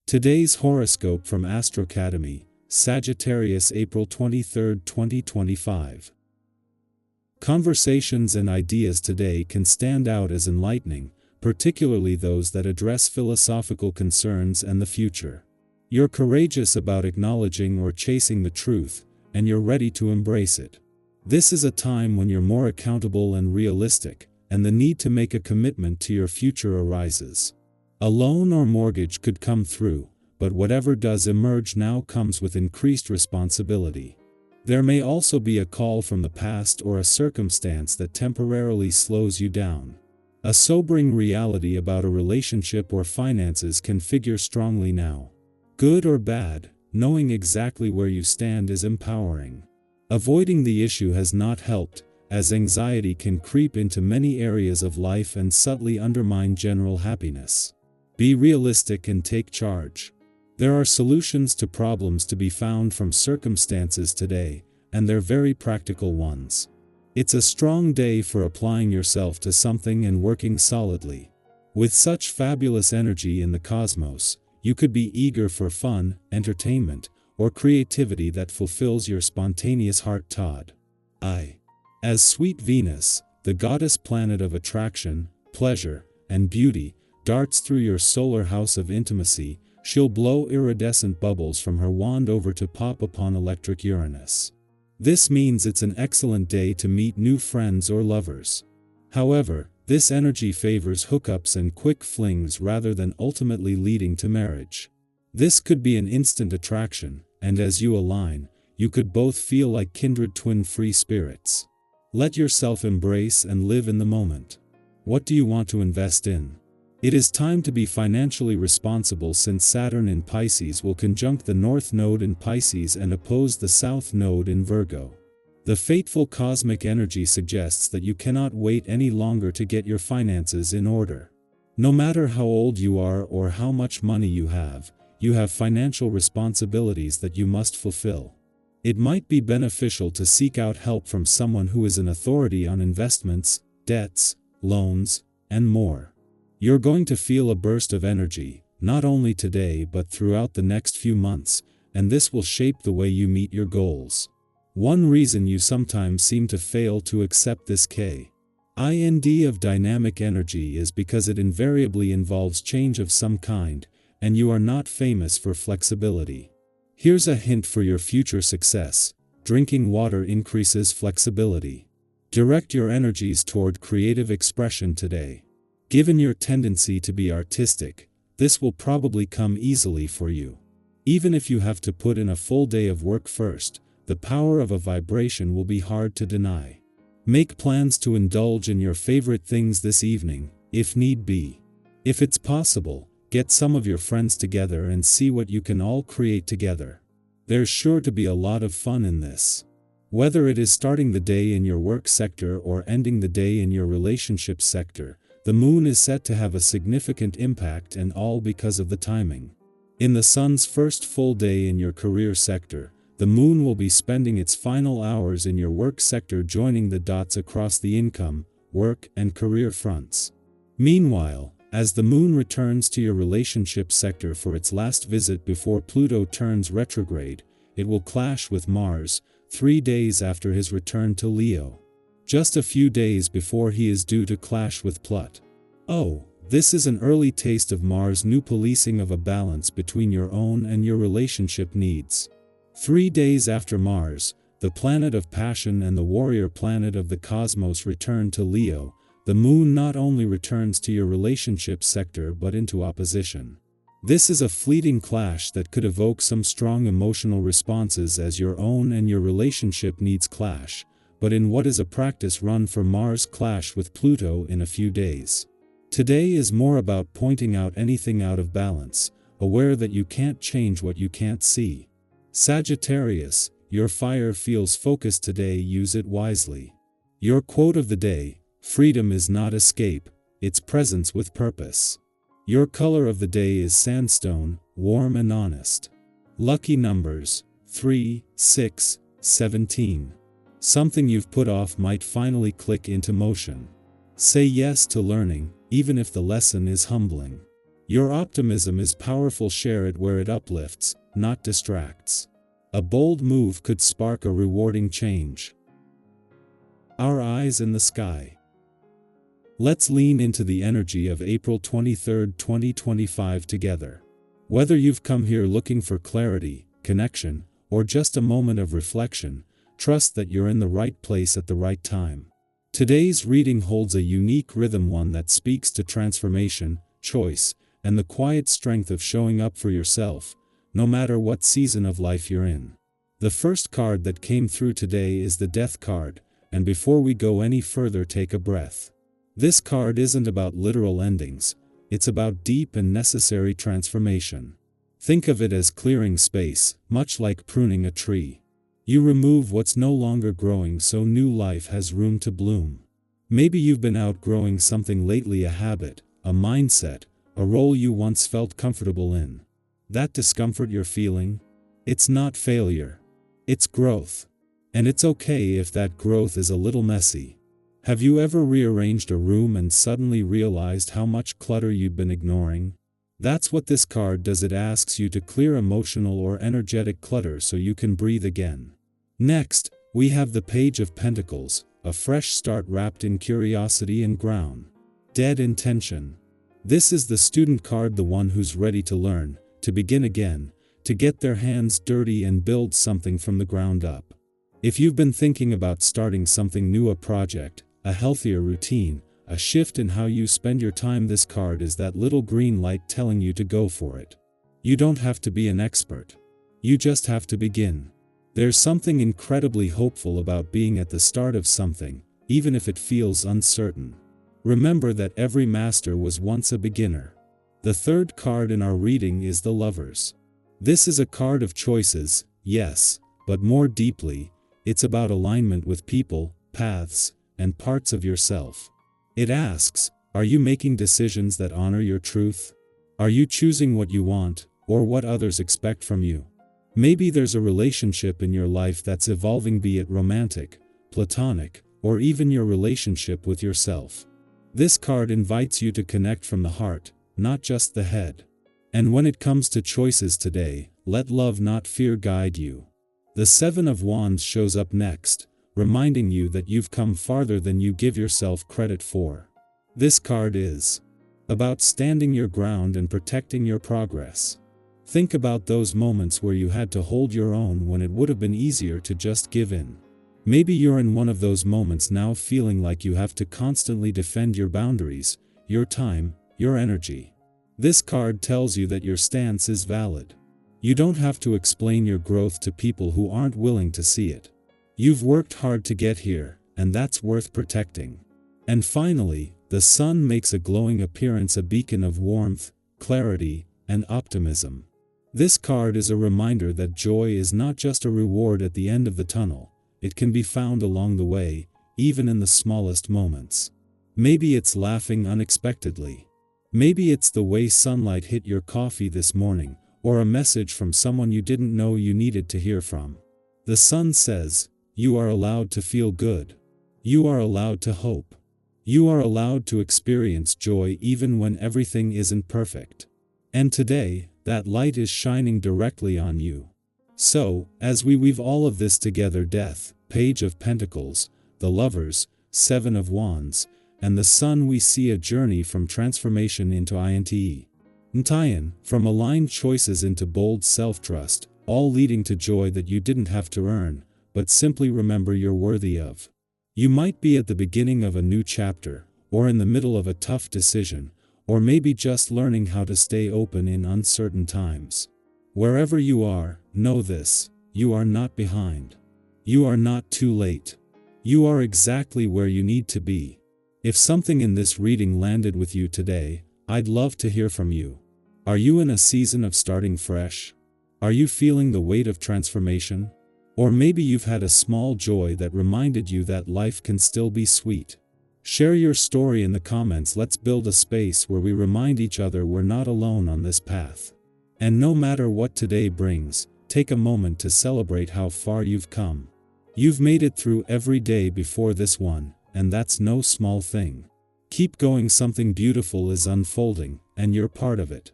Today's horoscope from Astrocademy, Sagittarius, April 23, 2025. Conversations and ideas today can stand out as enlightening, particularly those that address philosophical concerns and the future. You're courageous about acknowledging or chasing the truth, and you're ready to embrace it. This is a time when you're more accountable and realistic, and the need to make a commitment to your future arises. A loan or mortgage could come through, but whatever does emerge now comes with increased responsibility. There may also be a call from the past or a circumstance that temporarily slows you down. A sobering reality about a relationship or finances can figure strongly now. Good or bad, knowing exactly where you stand is empowering. Avoiding the issue has not helped, as anxiety can creep into many areas of life and subtly undermine general happiness. Be realistic and take charge. There are solutions to problems to be found from circumstances today, and they're very practical ones. It's a strong day for applying yourself to something and working solidly. With such fabulous energy in the cosmos, you could be eager for fun, entertainment, or creativity that fulfills your spontaneous heart. As sweet Venus, the goddess planet of attraction, pleasure, and beauty, darts through your solar house of intimacy, she'll blow iridescent bubbles from her wand over to pop upon electric Uranus. This means it's an excellent day to meet new friends or lovers. However, this energy favors hookups and quick flings rather than ultimately leading to marriage. This could be an instant attraction, and as you align, you could both feel like kindred twin free spirits. Let yourself embrace and live in the moment. What do you want to invest in? It is time to be financially responsible since Saturn in Pisces will conjunct the North Node in Pisces and oppose the South Node in Virgo. The fateful cosmic energy suggests that you cannot wait any longer to get your finances in order. No matter how old you are or how much money you have financial responsibilities that you must fulfill. It might be beneficial to seek out help from someone who is an authority on investments, debts, loans, and more. You're going to feel a burst of energy, not only today but throughout the next few months, and this will shape the way you meet your goals. One reason you sometimes seem to fail to accept this kind of dynamic energy is because it invariably involves change of some kind, and you are not famous for flexibility. Here's a hint for your future success: drinking water increases flexibility. Direct your energies toward creative expression today. Given your tendency to be artistic, this will probably come easily for you. Even if you have to put in a full day of work first, the power of a vibration will be hard to deny. Make plans to indulge in your favorite things this evening, if need be. If it's possible, get some of your friends together and see what you can all create together. There's sure to be a lot of fun in this. Whether it is starting the day in your work sector or ending the day in your relationship sector, the moon is set to have a significant impact, and all because of the timing. In the sun's first full day in your career sector, the moon will be spending its final hours in your work sector, joining the dots across the income, work, and career fronts. Meanwhile, as the moon returns to your relationship sector for its last visit before Pluto turns retrograde, it will clash with Mars, 3 days after his return to Leo. Just a few days before he is due to clash with Pluto. This is an early taste of Mars' new policing of a balance between your own and your relationship needs. 3 days after Mars, the planet of passion and the warrior planet of the cosmos, return to Leo, the moon not only returns to your relationship sector but into opposition. This is a fleeting clash that could evoke some strong emotional responses as your own and your relationship needs clash, but in what is a practice run for Mars' clash with Pluto in a few days. Today is more about pointing out anything out of balance, aware that you can't change what you can't see. Sagittarius, your fire feels focused today, use it wisely. Your quote of the day: freedom is not escape, it's presence with purpose. Your color of the day is sandstone, warm and honest. Lucky numbers: 3, 6, 17. Something you've put off might finally click into motion. Say yes to learning, even if the lesson is humbling. Your optimism is powerful, share it where it uplifts, not distracts. A bold move could spark a rewarding change. Our eyes in the sky. Let's lean into the energy of April 23, 2025 together. Whether you've come here looking for clarity, connection, or just a moment of reflection, trust that you're in the right place at the right time. Today's reading holds a unique rhythm, one that speaks to transformation, choice, and the quiet strength of showing up for yourself, no matter what season of life you're in. The first card that came through today is the Death card, and before we go any further, take a breath. This card isn't about literal endings, it's about deep and necessary transformation. Think of it as clearing space, much like pruning a tree. You remove what's no longer growing so new life has room to bloom. Maybe you've been outgrowing something lately, a habit, a mindset, a role you once felt comfortable in. That discomfort you're feeling? It's not failure. It's growth. And it's okay if that growth is a little messy. Have you ever rearranged a room and suddenly realized how much clutter you'd been ignoring? That's what this card does. It asks you to clear emotional or energetic clutter so you can breathe again. Next, we have the Page of Pentacles, a fresh start wrapped in curiosity and grounded intention. This is the student card, the one who's ready to learn, to begin again, to get their hands dirty and build something from the ground up. If you've been thinking about starting something new, a project, a healthier routine, a shift in how you spend your time, this card is that little green light telling you to go for it. You don't have to be an expert. You just have to begin. There's something incredibly hopeful about being at the start of something, even if it feels uncertain. Remember that every master was once a beginner. The third card in our reading is the Lovers. This is a card of choices, yes, but more deeply, it's about alignment with people, paths, and parts of yourself. It asks, are you making decisions that honor your truth? Are you choosing what you want, or what others expect from you? Maybe there's a relationship in your life that's evolving, be it romantic, platonic, or even your relationship with yourself. This card invites you to connect from the heart, not just the head. And when it comes to choices today, let love not fear guide you. The Seven of Wands shows up next, reminding you that you've come farther than you give yourself credit for. This card is about standing your ground and protecting your progress. Think about those moments where you had to hold your own when it would have been easier to just give in. Maybe you're in one of those moments now, feeling like you have to constantly defend your boundaries, your time, your energy. This card tells you that your stance is valid. You don't have to explain your growth to people who aren't willing to see it. You've worked hard to get here, and that's worth protecting. And finally, the sun makes a glowing appearance, a beacon of warmth, clarity, and optimism. This card is a reminder that joy is not just a reward at the end of the tunnel, it can be found along the way, even in the smallest moments. Maybe it's laughing unexpectedly. Maybe it's the way sunlight hit your coffee this morning, or a message from someone you didn't know you needed to hear from. The sun says, you are allowed to feel good. You are allowed to hope. You are allowed to experience joy even when everything isn't perfect. And today, that light is shining directly on you. So, as we weave all of this together, Death, Page of Pentacles, the Lovers, Seven of Wands, and the Sun, we see a journey from transformation into from aligned choices into bold self-trust, all leading to joy that you didn't have to earn, but simply remember you're worthy of. You might be at the beginning of a new chapter, or in the middle of a tough decision, or maybe just learning how to stay open in uncertain times. Wherever you are, know this: you are not behind. You are not too late. You are exactly where you need to be. If something in this reading landed with you today, I'd love to hear from you. Are you in a season of starting fresh? Are you feeling the weight of transformation? Or maybe you've had a small joy that reminded you that life can still be sweet. Share your story in the comments. Let's build a space where we remind each other we're not alone on this path. And no matter what today brings, take a moment to celebrate how far you've come. You've made it through every day before this one, and that's no small thing. Keep going, something beautiful is unfolding, and you're part of it.